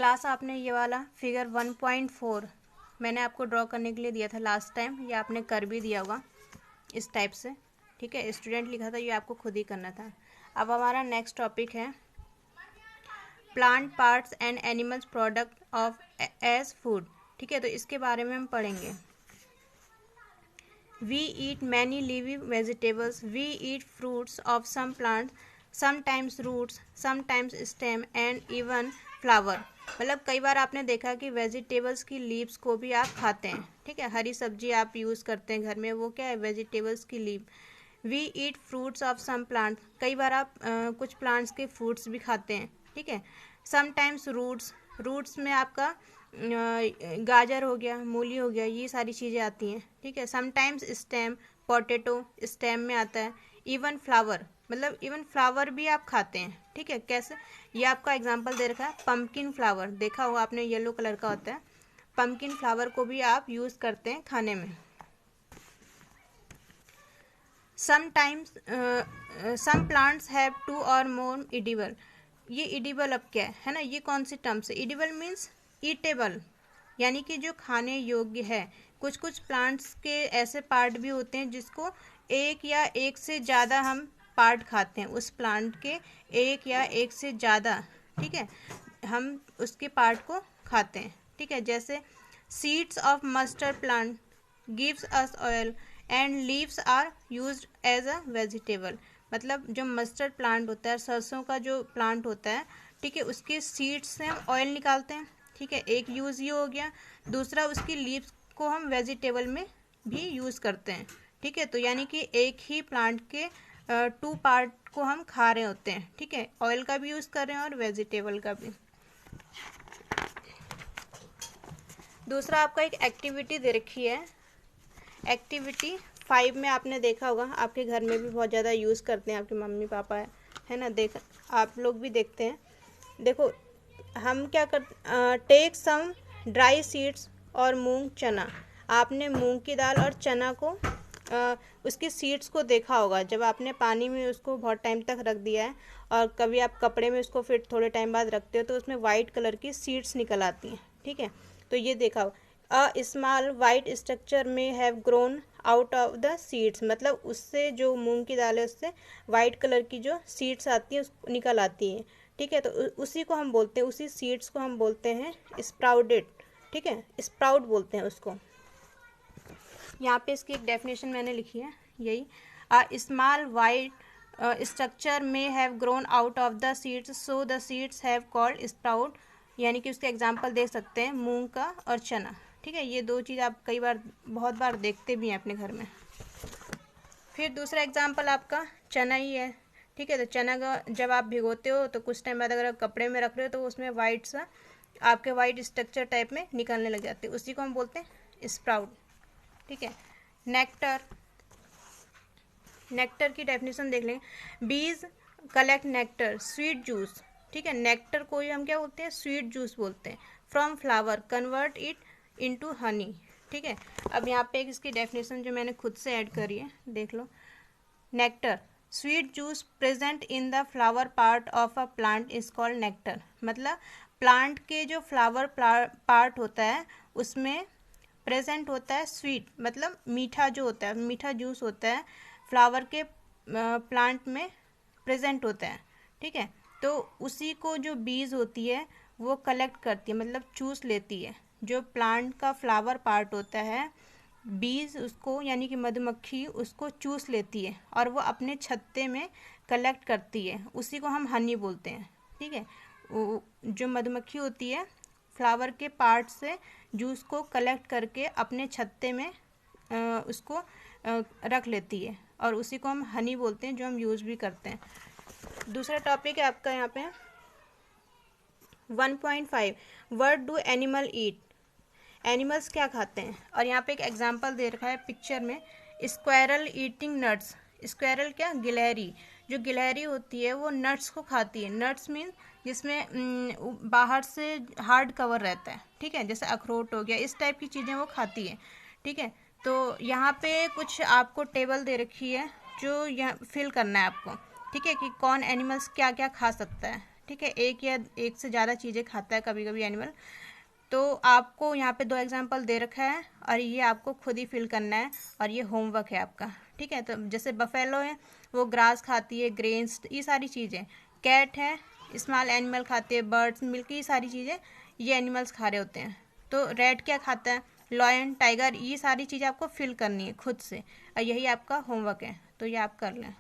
Class आपने ये वाला फिगर 1.4 मैंने आपको ड्रॉ करने के लिए दिया था लास्ट टाइम, ये आपने कर भी दिया होगा इस टाइप से, ठीक है। स्टूडेंट लिखा था, ये आपको खुद ही करना था। अब हमारा नेक्स्ट टॉपिक है plant parts and animals product of as food, ठीक है। तो इसके बारे में हम पढ़ेंगे। We eat many living vegetables. We eat fruits of some plants, sometimes roots, sometimes stem and even flower. मतलब कई बार आपने देखा कि वेजिटेबल्स की लीव्स को भी आप खाते हैं, ठीक है। हरी सब्जी आप यूज़ करते हैं घर में, वो क्या है, वेजिटेबल्स की leave. We eat fruits of some plant, कई बार आप कुछ प्लांट्स के फ्रूट्स भी खाते हैं, ठीक है। समटाइम्स रूट्स, रूट्स में आपका गाजर हो गया, मूली हो गया, ये सारी चीज़ें आती हैं, ठीक है। समटाइम्स स्टेम, पोटैटो स्टेम में आता है। इवन फ्लावर, मतलब इवन फ्लावर भी आप खाते हैं, ठीक है। कैसे, ये आपका एग्जांपल दे रखा है पम्पकिन फ्लावर, देखा होगा आपने, येलो कलर का होता है। पम्पकिन फ्लावर को भी आप यूज़ करते हैं खाने में। समटाइम्स सम प्लांट्स हैव 2 और मोर एडिबल। ये एडिबल अब क्या है ना, ये कौन सी टर्म से, एडिबल मीन्स ईटेबल, यानी कि जो खाने योग्य है। कुछ कुछ प्लांट्स के ऐसे पार्ट भी होते हैं जिसको एक या एक से ज़्यादा हम पार्ट खाते हैं, उस प्लांट के एक या एक से ज़्यादा, ठीक है, हम उसके पार्ट को खाते हैं, ठीक है। जैसे seeds of mustard plant gives us oil and leaves are used as a vegetable. मतलब जो मस्टर्ड प्लांट होता है, सरसों का जो प्लांट होता है, ठीक है, उसके सीड्स से हम ऑयल निकालते हैं, ठीक है। एक यूज़ ये हो गया। दूसरा, उसकी लीव्स को हम वेजिटेबल में भी यूज़ करते हैं, ठीक है। तो यानी कि एक ही प्लांट के 2 पार्ट को हम खा रहे होते हैं, ठीक है। ऑयल का भी यूज़ कर रहे हैं और वेजिटेबल का भी। दूसरा आपका एक एक्टिविटी दे रखी है, एक्टिविटी 5 में आपने देखा होगा, आपके घर में भी बहुत ज़्यादा यूज़ करते हैं, आपके मम्मी पापा है ना, देख आप लोग भी देखते हैं। देखो हम क्या कर, टेक सम ड्राई सीड्स और मूंग चना। आपने मूंग की दाल और चना को उसकी सीड्स को देखा होगा, जब आपने पानी में उसको बहुत टाइम तक रख दिया है और कभी आप कपड़े में उसको फिर थोड़े टाइम बाद रखते हो तो उसमें वाइट कलर की सीड्स निकल आती हैं, ठीक है। तो ये देखा हो, अ स्मॉल वाइट स्ट्रक्चर में have grown out of the seeds, मतलब उससे जो मूंग की दाल है उससे वाइट कलर की जो सीड्स आती हैं निकल आती हैं, ठीक है। तो उसी को हम बोलते हैं, उसी सीड्स को हम बोलते हैं स्प्राउडेड, ठीक है, स्प्राउट बोलते हैं उसको। यहाँ पे इसकी एक डेफिनेशन मैंने लिखी है, यही, अ स्मॉल वाइट स्ट्रक्चर में have grown out of the seeds so the seeds have called sprout, यानी कि उसके एग्जाम्पल दे सकते हैं मूंग का और चना, ठीक है। ये दो चीज़ आप कई बार बहुत बार देखते भी हैं अपने घर में। फिर दूसरा एग्जाम्पल आपका चना ही है, ठीक है। तो चना का जब आप भिगोते हो तो कुछ टाइम बाद अगर आप कपड़े में रख रहे हो तो उसमें वाइट सा आपके वाइट स्ट्रक्चर टाइप में निकलने लग जाते हैं, उसी को हम बोलते हैं स्प्राउट, ठीक है। नेक्टर, नेक्टर की डेफिनेशन देख लेंगे। बीज कलेक्ट नेक्टर स्वीट जूस, ठीक है। नेक्टर को ही हम क्या बोलते हैं, स्वीट जूस बोलते हैं। From flower convert it into Honey, ठीक है। अब यहाँ पे एक इसकी डेफिनेशन जो मैंने खुद से ऐड करी है, देख लो। Nectar sweet juice present in the flower part of a plant is called nectar. मतलब प्लांट के जो फ्लावर पार्ट होता है उसमें प्रेजेंट होता है स्वीट, मतलब मीठा जो होता है, मीठा जूस होता है फ्लावर के प्लांट में प्रेजेंट होता है, ठीक है। तो उसी को जो बीज होती है वो कलेक्ट करती है, मतलब चूस लेती है। जो प्लांट का फ्लावर पार्ट होता है, बीज उसको यानी कि मधुमक्खी उसको चूस लेती है और वो अपने छत्ते में कलेक्ट करती है, उसी को हम हनी बोलते हैं, ठीक है। जो मधुमक्खी होती है फ्लावर के पार्ट से जूस को कलेक्ट करके अपने छत्ते में उसको रख लेती है और उसी को हम हनी बोलते हैं, जो हम यूज़ भी करते हैं। दूसरा टॉपिक है आपका यहाँ पे 1.5 what do animal eat, animals क्या खाते हैं। और यहाँ पे एक एग्जांपल दे रखा है पिक्चर में, स्क्वायरल ईटिंग नट्स। स्क्वायरल क्या, गिलहरी, जो गिलहरी होती है वो नट्स को खाती है। नट्स मीन जिसमें बाहर से हार्ड कवर रहता है, ठीक है, जैसे अखरोट हो गया, इस टाइप की चीज़ें वो खाती है, ठीक है। तो यहाँ पे कुछ आपको टेबल दे रखी है जो यहाँ फिल करना है आपको, ठीक है, कि कौन एनिमल्स क्या क्या खा सकता है, ठीक है, एक या एक से ज़्यादा चीज़ें खाता है कभी कभी एनिमल। तो आपको यहाँ पे 2 एग्जाम्पल दे रखा है और ये आपको खुद ही फिल करना है और ये होमवर्क है आपका। ठीक है, तो जैसे बफेलो है वो ग्रास खाती है, ग्रेन्स, ये सारी चीज़ें। कैट है, स्मॉल एनिमल खाते हैं, बर्ड्स, मिल्क, ये सारी चीज़ें ये एनिमल्स खा रहे होते हैं। तो रेड क्या खाता है, लॉयन, टाइगर, ये सारी चीज़ें आपको फिल करनी है खुद से और यही आपका होमवर्क है। तो ये आप कर लें।